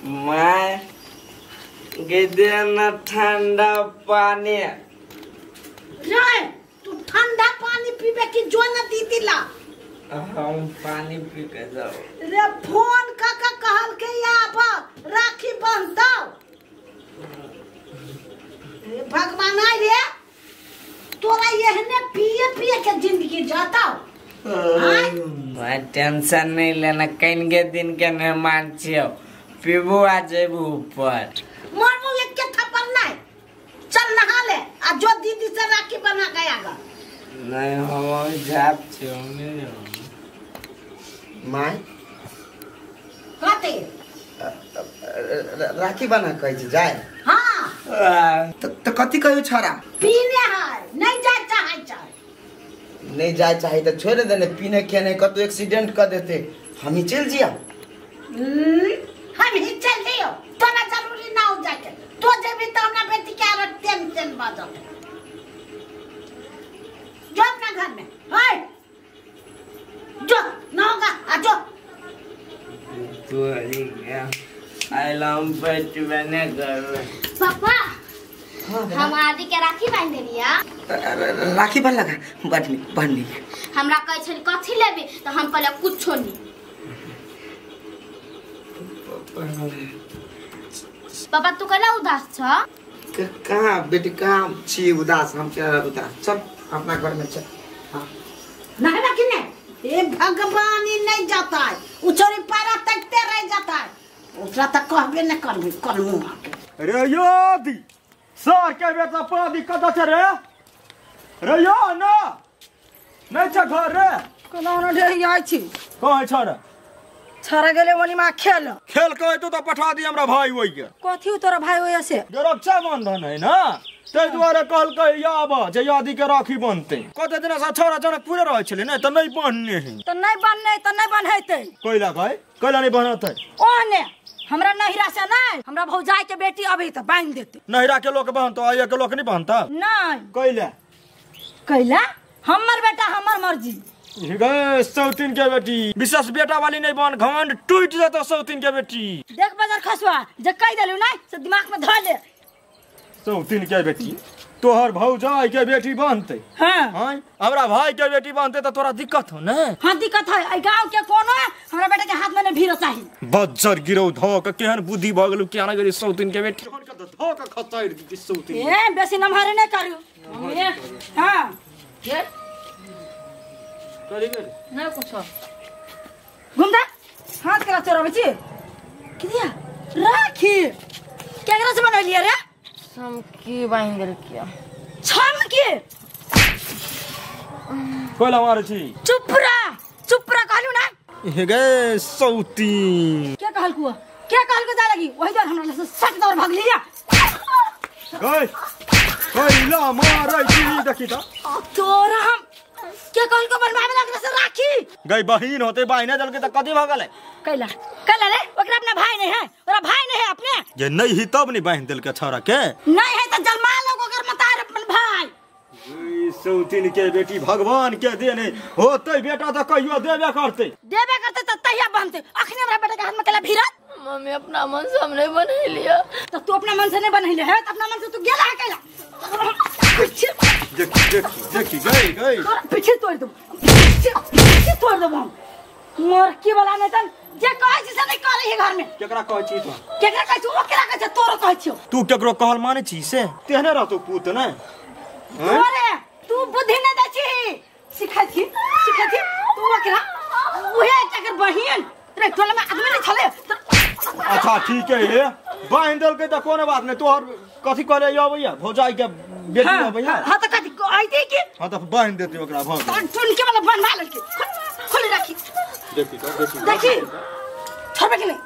मैं गिद्दे ठंडा पानी तू ठंडा पानी पीबे की जो न दीदी ला हम पानी पी के जाओ रे फोन काका कहल के आब राखी बंधता रे भगवान आई रे तोरा यहने पिए पिए के जिंदगी जाता मैं टेंशन नहीं लेना कहीं के दिन के मेहमान छियो पीबू आ जेबू ऊपर मरबू एक के थप्पड़ नहीं चल नहा ले आ जो दीदी से राखी बना के आगा नहीं हम जाप छियो नहीं माय कते राखी बना कह जाए हां तो कथी कहू छोरा पीने है नहीं जाए चाहे नहीं जाए चाहे तो छोड़ देने पीने के नहीं कतो एक्सीडेंट कर देते हम ही चल जिया हम ही चल लियो तो ना जरूरी ना हो जाके तो जब भी तो अपना बेटी के और टेंशन बाजो जो अपना घर में हाय जो ना होगा आ जो तू अली क्या आइलाम पेट बने कर पापा हम आदि के राखी बांध देलिया राखी बन लगा बन ली हमरा कह छ कथि लेबे तो हम कहले कुछो नहीं पापा तू कहला उदास छ कहां बेटी कहां छी उदास हम क्या उदास चल अपना घर में चल हां नहीं ना किने ए भगवान ही नहीं जाता है उचरी पारा तकते रह जाता है उसरा तक कहबे न करबे करमु रे योदी सर के बेटा पादी कदा छ रे रे यो ना नहीं छ घर रे कोनो न ढेरी आई छी कहां छ रे छरा गेले वनी मा खेल कहे तो पठा दी हमरा भाई होई के कथि तोरा भाई होय से रक्षा बंधन है ना तै दुआरे कहल के आब जे यादी के राखी बनते कते दिन से छोरा जनकपुर रह छले न त नहीं बनने है तो नहीं बनैते कोइला नहीं बनते ओने हमरा नहिरा से नहीं हमरा भौजाई के बेटी अभी तो बांध देते नहिरा के लोग बहन तो आया के लोग नहीं बनता नहीं कैला हमर बेटा हमर मर्जी गे सौतीन के बेटी विशेष बेटा वाली नहीं बन घमंड टूट जाता सौतीन के बेटी देख बाजार खसवा जे कह देलु नहीं से दिमाग में धर ले सौतीन के बेटी तोहर भौजाई के बेटी बनते हां हमरा भाई के बेटी बनते तो तोरा दिक्कत हो ना हां दिक्कत है ए गांव के कोनो हमरा बेटा के हाथ में नहीं भीड़ चाहिए बज्जर गिरौ ध के केहन बुद्धि भ गेलु केना गरी सौतीन के बेटी कोन के ध के खसाइर दी सौतीन ए बेसी नमहारे नहीं करू ए हां के करी गेल नहीं कुछ घुमदा हाथ करा चोरा बची कि दिया राखी केकरा से बनलिए रे समकी बांध रखिया छम के कोला मारे छी चुप रह कहलू ना हे गे सौतीन क्या कहल जा लगी वही बार हमरा से सट दौड़ भाग लिया गई कोइला मारे छी देखी त तोरा हम क्या कहल को बनवावे लगला से राखी गई बहिन होते बहिने जल के त कदी भ गेले कैला रे ओकरा अपना भाई नहीं है ओरा भाई नहीं है अपने ये नहीं ही तब नहीं बांध दिल के छोरा के नहीं है तो जलमा लोग ओकर मतार अपन भाई सौतीन के बेटी भगवान के देने होते बेटा तो कहियो देबे करते तो तहिया बनते अखने हमरा बेटा के हाथ में केला भीरत मम्मी अपना मन से हमने बना लिया तो तू अपना मन से नहीं बनैले है तो अपना मन से तू गेला है कैला देखी गई पीछे तोड़ दो मोर की वाला नहीं तन जे कहै छी से नहीं करे है घर में केकरा कहै छी तू केकरा कहै छी ओकरा कहै छी तोरो कहै छी तू केकरो कहल माने छी से तेहने रहतो पूत न अरे तू बुद्धि नहीं दै छी सिखै छी तू ओकरा ओहे जकर बहिन रे टोला में आदमी नहीं छले अच्छा ठीक है बांध दल के त कोनो बात नहीं तोहर कथि करे यो भैया भौजाई के बेटी हो भैया हां तो कथि आइते की हां तो बांध देती ओकरा भ टुन के वाला बनवा लेके खोली राखी देखी छोड़बे के नहीं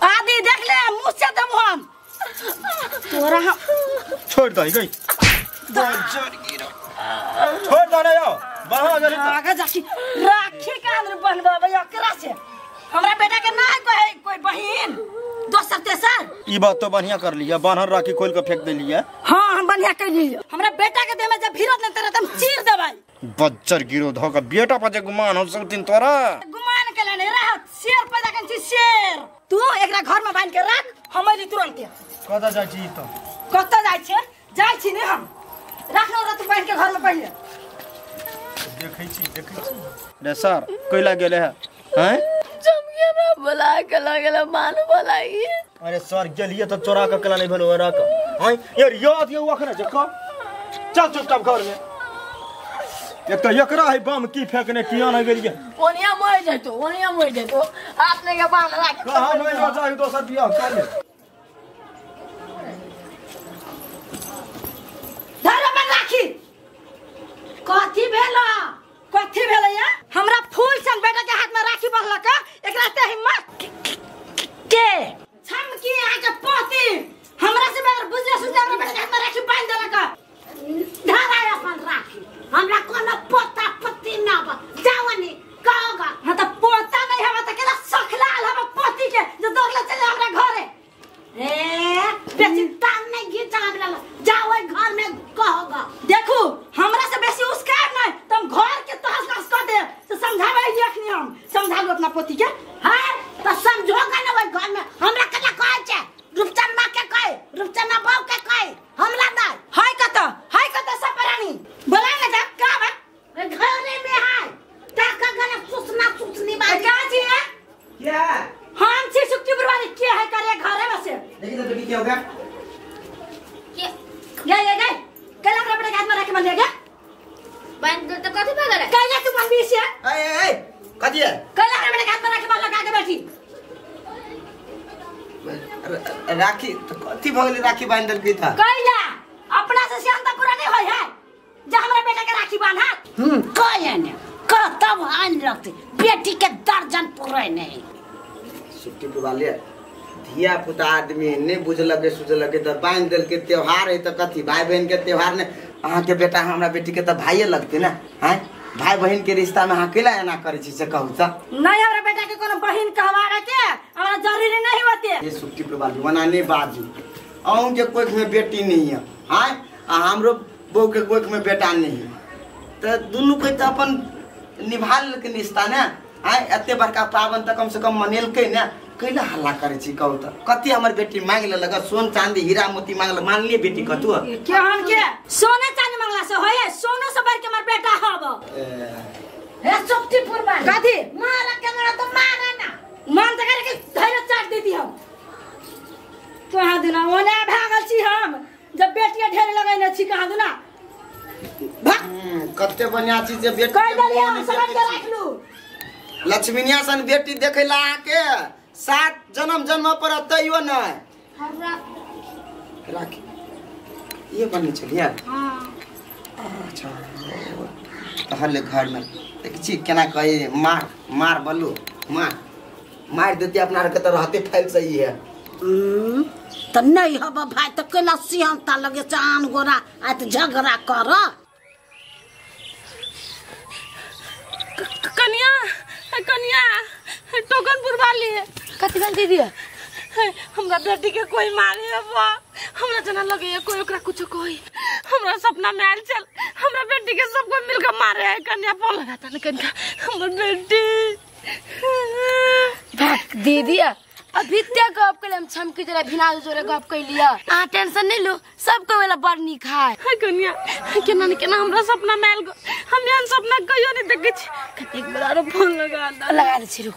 आदि देख ले मुंह से दम हम तोरा छोड़ दई गई बजर गिरा छोड़ दे यो बाहर गली आगे जाकी राखी के अंदर बनवावे ओकरा से हमरा बेटा के ना कहे कोई बहिन दोसर तेसर ई बात तो बढ़िया कर लिया बानर राखी खोल के फेंक देलिए हां हम बढ़िया कर लियो हमरा बेटा के देह में जब भीरत नहीं तेरे तुम चीर देबै बच्चर गिरो धोका बेटा पर जे गुमान हो सौतीन तोरा गुमान के लेने रहत शेर पैदा कन छी शेर तू एकरा घर में बांध के रख हमरे तुरंत कदा जाइ छी त कत जाइ छी ने हम रख न तू बांध के घर में पहले देखै छी रे सर कइला गेले हैं जमगे में बुला के लगले मान बुलाई अरे सर गेलिए तो चोरा के कला नहीं भेलो रख हैं यार याद ये वखना जखा चल चुपचाप घर में एक तो एकरा है बम की फेंकने किया ना गेलिए ओनिया मर जतो आपने के बांध रख कहां में हो जाई दोसर बियाह कर ले धर में राखी कथी भेला या हमरा फूल सन बेटा के हाथ में राखी बहला का एकरा ते हिम्मत के छम की आके पोती हमरा से बगर बुझले सुझले हमरा बेटा के हाथ में राखी बांध देला का धर आया अपन राखी हमरा कोनो पोता पत्ती ना बा जावनी कहोगा हां त पोता नहीं हवा त केला सखलाल हम पोती के जो दोगला चले हमरा घरे बेसी तान नहीं घिचा हमरा जाओ घर में कहोगा देखो हमरा से बेसी उसका नहीं तुम घर के तहस नहस कर दे तो समझावे देखनी हम समझा लो अपना पोती के हां तो समझोगा ना वो घर में हमरा कला कहे छे रूपचंद मां के कहे रूपचंद बाबू के कहे हमरा नहीं हाय कत सब प्राणी बोला ना जा का बा घरे में है ताका गने सुसनी बात का जी है क्या हम से सुक्ति बर्बादी क्या है करे घरे में से देखिए तो बेटी क्या हो गया गए कला अपने हाथ में रख बंद गया बंद तो कथी भगल है कला तू बंदी से ए कथी है कला अपने हाथ में रख बंद लगा के बैठी राखी तो कथी भगले राखी बांध दल की था कला अपना से शांता पूरा नहीं होय है जे हमरा बेटा के राखी बांधा कहे ने तब आन लगते बेटी के दर्जन पूरे नहीं सुट्टी पुवाले धिया पुता आदमी ने बुझलके सुझलके त बांध दल के त्योहार है त कथी भाई बहन के त्योहार ने अहाँ के बेटा हमरा बेटी के त भाईए लगते ना हैं भाई बहन के रिश्ता में अहाँ केला एना करे छी से कहू त नहीं हमरा बेटा के कोनो बहन कहवाड़ा के हमरा जरूरी नहीं होते ये सुट्टी पुवाले बनाने बाजू अहूं के कोख में बेटी नहीं है हैं आ हमरो बहू के कोख में बेटा नहीं है त दुनु कोई त अपन निभाल के रिश्ता ना आय एते बड़का पावन त कम से कम मनेलकै ना कैला हल्ला करे छी कहू त कति हमर बेटी मांग ले लगा सोन चांदी हीरा मोती मांग ले मान लिए बेटी कतु के हम के सोना चांदी मांगला से होय सोनो से बढ़ के हमर बेटा हब हे सुक्तिपुर में कथी मारा के ना तो मारा ना मान त करे के धैर्य चाट देती हम कहा देना ओने भागल छी हम जब बेटिया ढेर लगाइने छी कहा देना कते बढ़िया चीज जे बेटी कह दलिया समझ के राख लू लक्ष्मीनिया सन बेटी देखैला के 7 जन्म पर तइयो न हमरा राखी ये बनी चलिए हां अच्छा तहले घर में देख छी केना कहे मार बल्लू मार देती अपना के तो रहते फैल सही है त नहीं हब भाई त केला सिहंता लगे चान गोरा आ त झगड़ा कर कन्या टोकनपुर वाली है कथी बन दीदी हमरा बेटी के कोई मारे बा हमरा जना लगे कोई ओकरा कुछ कोई हमरा सपना में आयल चल हमरा बेटी के सब कोई मिलकर मारे है कन्या पल लगाता न कन्या हमर बेटी भाग दीदी अभी तक गप के हम छमकी जरा भिना जोरे गप कर लिया आ टेंशन नहीं लो सबको वाला बड़ निक है कन्या केना हमरा सपना में आयल हम यान सपना कहियो नहीं देखे छी कतेक बड़ा फोन लगा दे छी रुक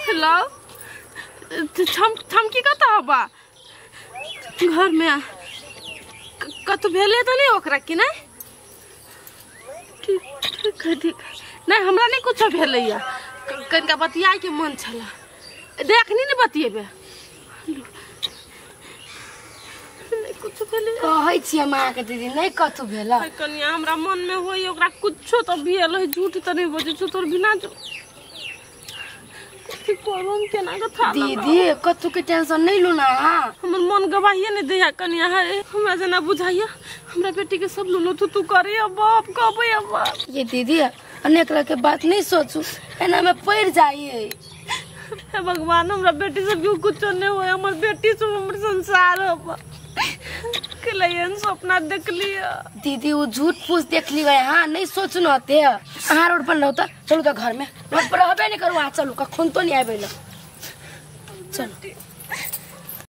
हेलो छमकी कता हबा घर में कतो भेले तो नहीं ओकरा कि नहीं ठीक नहीं हमरा नहीं कुछ भेले या कनका बतियाए के मन छला देखनी नहीं बतिएबे नहीं कुछ भेले कहै छी मां के दीदी नहीं कतो भेला कन्या हमरा मन में होई ओकरा कुछो तो भेल है झूठ तो नहीं बजे छ तोर बिना जो दीदी कतु के टेंशन नहीं लो ना हमर मन गवाहिए नहीं दिया कन्या है हमरा जना बुझाइया हमरा बेटी के सब लो तू करे अब कहबे अब ये दीदी अनेक तरह के बात नहीं सोचू एना में पड़ जाइए हे भगवान हमरा बेटी से क्यों कुछ नहीं होए हमर बेटी से हमर संसार अब के लिए सपना देख लिया दीदी वो झूठ फूस देख ली गए हाँ नहीं सोचनु हते अहाँ रोड पर रहता चलो तो घर में रोड पर रहबे नहीं करू चलो कखन तो नहीं आबे चल